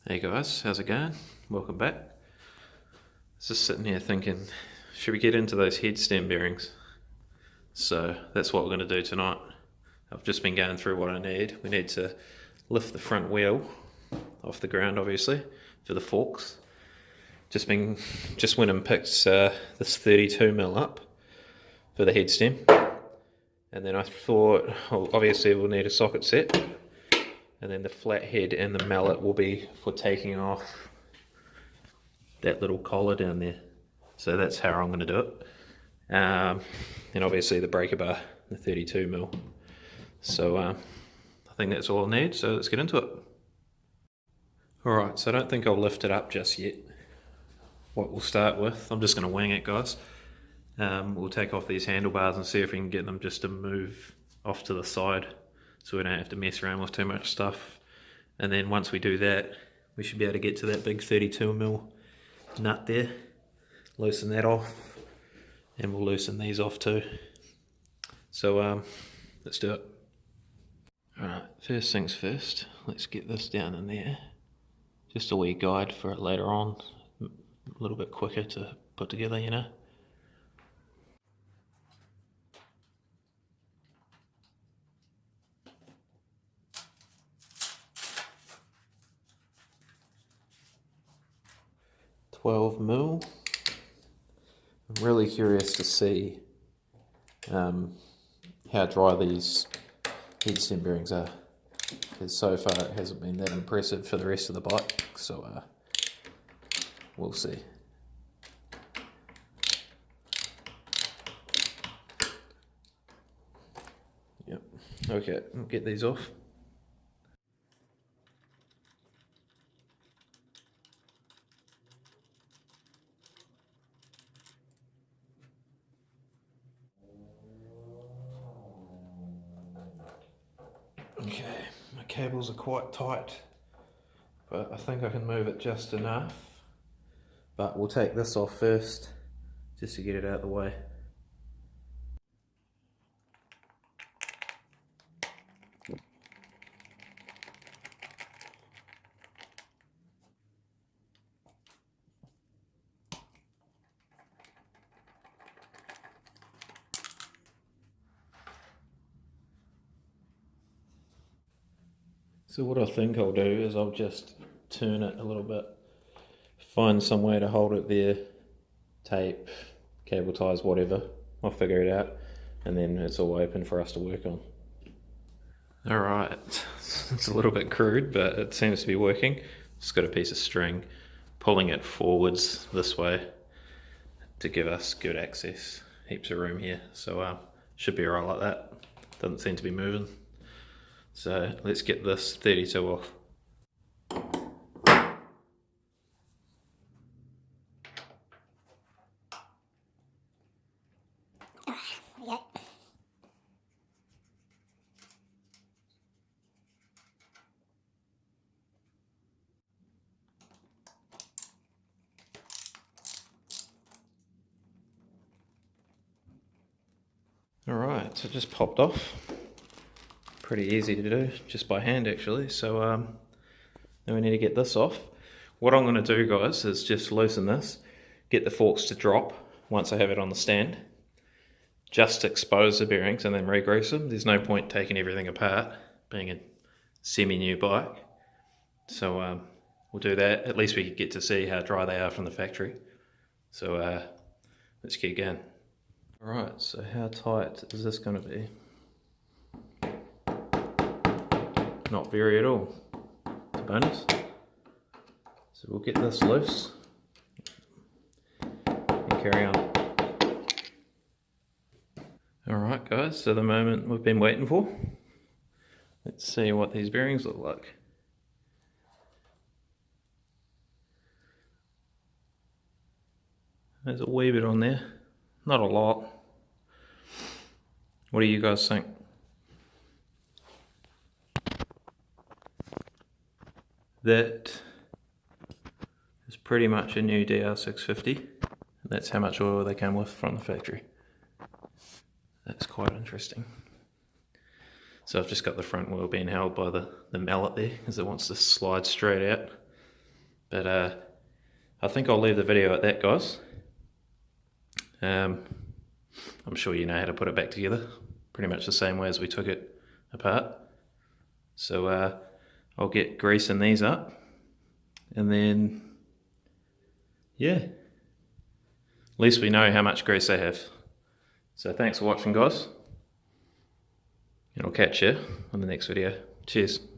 Hey guys, how's it going? Welcome back. Just sitting here thinking, should we get into those headstem bearings? So that's what we're going to do tonight. I've just been going through what I need. We need to lift the front wheel off the ground, obviously, for the forks. Just went and picked this 32mm up for the headstem. And then I thought, well, obviously we'll need a socket set. And then the flat head and the mallet will be for taking off that little collar down there. So that's how I'm going to do it. And obviously the breaker bar, the 32mm. So I think that's all I need, so let's get into it. Alright, so I don't think I'll lift it up just yet. What we'll start with, I'm just going to wing it, guys. We'll take off these handlebars and see if we can get them just to move off to the side, so we don't have to mess around with too much stuff. And then once we do that, we should be able to get to that big 32mm nut there, loosen that off, and we'll loosen these off too. So let's do it. Alright, first things first, let's get this down in there. Just a wee guide for it later on, a little bit quicker to put together, you know. $12mm. I'm really curious to see how dry these headstem bearings are, because so far it hasn't been that impressive for the rest of the bike, so we'll see. Yep, okay, I'll get these off. Okay, my cables are quite tight, but I think I can move it just enough. But we'll take this off first, just to get it out of the way. So what I think I'll do is I'll just turn it a little bit, find some way to hold it there, tape, cable ties, whatever, I'll figure it out, and then it's all open for us to work on. Alright, it's a little bit crude, but it seems to be working. Just got a piece of string, pulling it forwards this way to give us good access. Heaps of room here, so should be alright like that. Doesn't seem to be moving. So let's get this 32 off. Alright, so it just popped off. Pretty easy to do, just by hand actually. So now we need to get this off. What I'm going to do, guys, is just loosen this, get the forks to drop once I have it on the stand, just expose the bearings and then re-grease them. There's no point taking everything apart, being a semi-new bike. So we'll do that. At least we get to see how dry they are from the factory. So let's keep going. Alright, so how tight is this going to be? Not very at all, it's a bonus. So we'll get this loose and carry on. Alright guys, so the moment we've been waiting for. Let's see what these bearings look like. There's a wee bit on there, not a lot. What do you guys think? That is pretty much a new DR650. That's how much oil they come with from the factory. That's quite interesting. So I've just got the front wheel being held by the mallet there, because it wants to slide straight out. But I think I'll leave the video at that, guys. I'm sure you know how to put it back together, pretty much the same way as we took it apart. So I'll get greasing these up, and then yeah, at least we know how much grease they have. So thanks for watching, guys, and I'll catch you on the next video. Cheers.